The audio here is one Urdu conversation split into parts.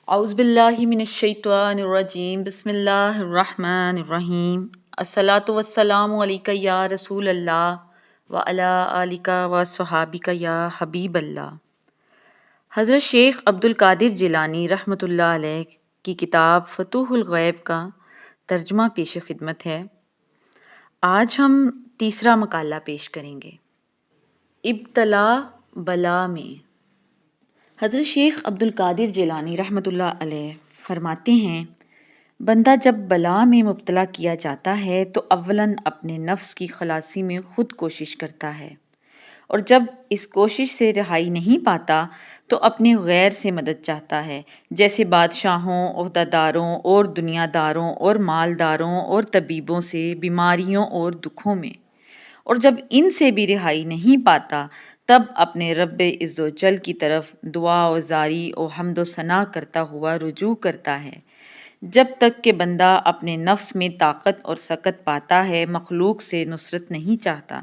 اعوذ باللہ من الشیطان الرجیم بسم اللہ الرحمن الرحیم الصلاۃ والسلام علیک یا رسول اللہ وعلی آلک وصحابک یا حبیب اللہ۔ حضرت شیخ عبد القادر جیلانی رحمۃ اللہ علیہ کی کتاب فتوح الغیب کا ترجمہ پیش خدمت ہے۔ آج ہم تیسرا مقالہ پیش کریں گے، ابتلا بلا میں۔ حضرت شیخ عبد القادر جیلانی رحمۃ اللہ علیہ فرماتے ہیں، بندہ جب بلا میں مبتلا کیا جاتا ہے تو اولاً اپنے نفس کی خلاصی میں خود کوشش کرتا ہے، اور جب اس کوشش سے رہائی نہیں پاتا تو اپنے غیر سے مدد چاہتا ہے، جیسے بادشاہوں، عہدہ داروں اور دنیا داروں اور مالداروں اور طبیبوں سے بیماریوں اور دکھوں میں، اور جب ان سے بھی رہائی نہیں پاتا تب اپنے رب عز و جل کی طرف دعا و زاری و حمد و ثنا کرتا ہوا رجوع کرتا ہے۔ جب تک کہ بندہ اپنے نفس میں طاقت اور سکت پاتا ہے مخلوق سے نصرت نہیں چاہتا،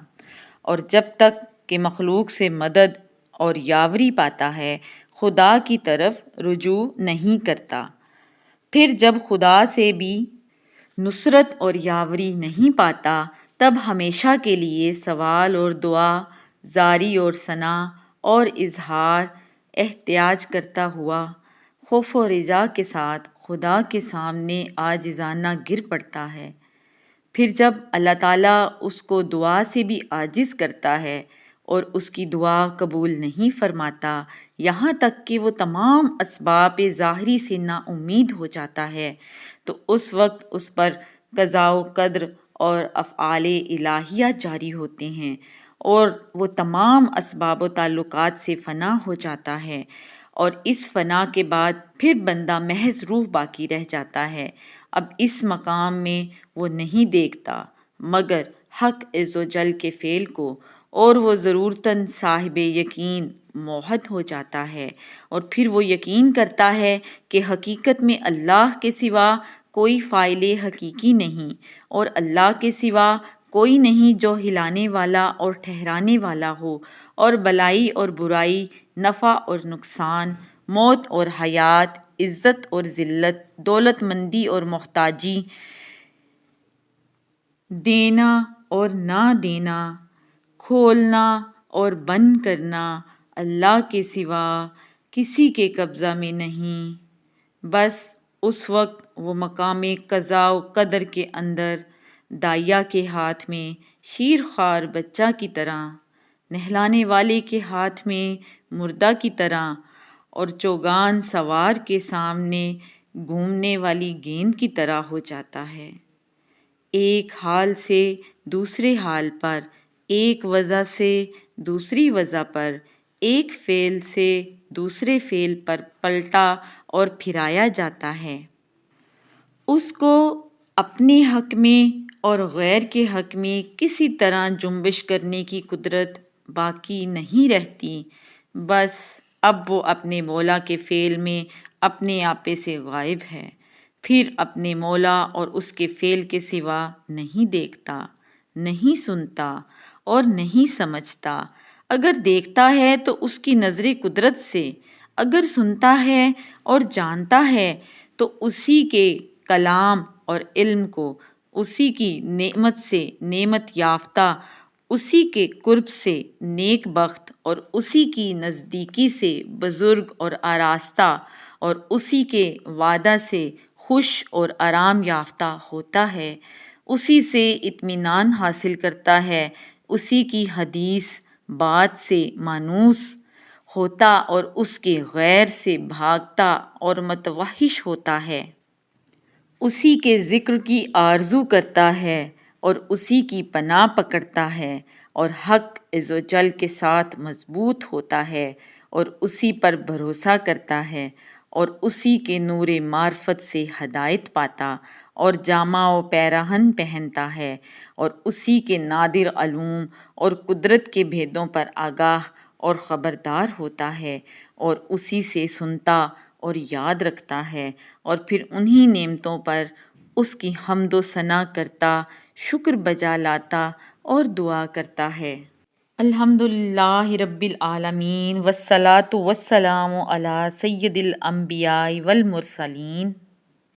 اور جب تک کہ مخلوق سے مدد اور یاوری پاتا ہے خدا کی طرف رجوع نہیں کرتا۔ پھر جب خدا سے بھی نصرت اور یاوری نہیں پاتا تب ہمیشہ کے لیے سوال اور دعا، زاری اور ثنا اور اظہار احتیاج کرتا ہوا خوف و رجا کے ساتھ خدا کے سامنے عاجزانہ گر پڑتا ہے۔ پھر جب اللہ تعالیٰ اس کو دعا سے بھی عاجز کرتا ہے اور اس کی دعا قبول نہیں فرماتا، یہاں تک کہ وہ تمام اسباب ظاہری سے نا امید ہو جاتا ہے، تو اس وقت اس پر قضاء و قدر اور افعال الہیہ جاری ہوتے ہیں اور وہ تمام اسباب و تعلقات سے فنا ہو جاتا ہے، اور اس فنا کے بعد پھر بندہ محض روح باقی رہ جاتا ہے۔ اب اس مقام میں وہ نہیں دیکھتا مگر حق عز و جل کے فعل کو، اور وہ ضرورتاً صاحب یقین موحد ہو جاتا ہے، اور پھر وہ یقین کرتا ہے کہ حقیقت میں اللہ کے سوا کوئی فاعل حقیقی نہیں، اور اللہ کے سوا کوئی نہیں جو ہلانے والا اور ٹھہرانے والا ہو، اور بلائی اور برائی، نفع اور نقصان، موت اور حیات، عزت اور ذلت، دولت مندی اور محتاجی، دینا اور نہ دینا، کھولنا اور بند کرنا اللہ کے سوا کسی کے قبضہ میں نہیں۔ بس اس وقت وہ مقام قضاء و قدر کے اندر داعیہ کے ہاتھ میں شیر خوار بچہ کی طرح، نہلانے والے کے ہاتھ میں مردہ کی طرح، اور چوگان سوار کے سامنے گھومنے والی گیند کی طرح ہو جاتا ہے۔ ایک حال سے دوسرے حال پر، ایک وضع سے دوسری وضع پر، ایک فعل سے دوسرے فعل پر پلٹا اور پھرایا جاتا ہے۔ اس کو اپنے حق میں اور غیر کے حق میں کسی طرح جنبش کرنے کی قدرت باقی نہیں رہتی، بس اب وہ اپنے مولا کے فعل میں اپنے آپے سے غائب ہے، پھر اپنے مولا اور اس کے فعل کے سوا نہیں دیکھتا، نہیں سنتا اور نہیں سمجھتا۔ اگر دیکھتا ہے تو اس کی نظر قدرت سے، اگر سنتا ہے اور جانتا ہے تو اسی کے کلام اور علم کو، اسی کی نعمت سے نعمت یافتہ، اسی کے قرب سے نیک بخت، اور اسی کی نزدیکی سے بزرگ اور آراستہ، اور اسی کے وعدہ سے خوش اور آرام یافتہ ہوتا ہے، اسی سے اطمینان حاصل کرتا ہے، اسی کی حدیث بات سے مانوس ہوتا اور اس کے غیر سے بھاگتا اور متوحش ہوتا ہے، اسی کے ذکر کی آرزو کرتا ہے اور اسی کی پناہ پکڑتا ہے، اور حق عز و جل کے ساتھ مضبوط ہوتا ہے اور اسی پر بھروسہ کرتا ہے، اور اسی کے نور معرفت سے ہدایت پاتا اور جامہ و پیراہن پہنتا ہے، اور اسی کے نادر علوم اور قدرت کے بھیدوں پر آگاہ اور خبردار ہوتا ہے، اور اسی سے سنتا اور یاد رکھتا ہے، اور پھر انہی نعمتوں پر اس کی حمد و ثنا کرتا، شکر بجا لاتا اور دعا کرتا ہے۔ الحمد للہ رب العالمین والصلاة والسلام علی سید الانبیاء والمرسلین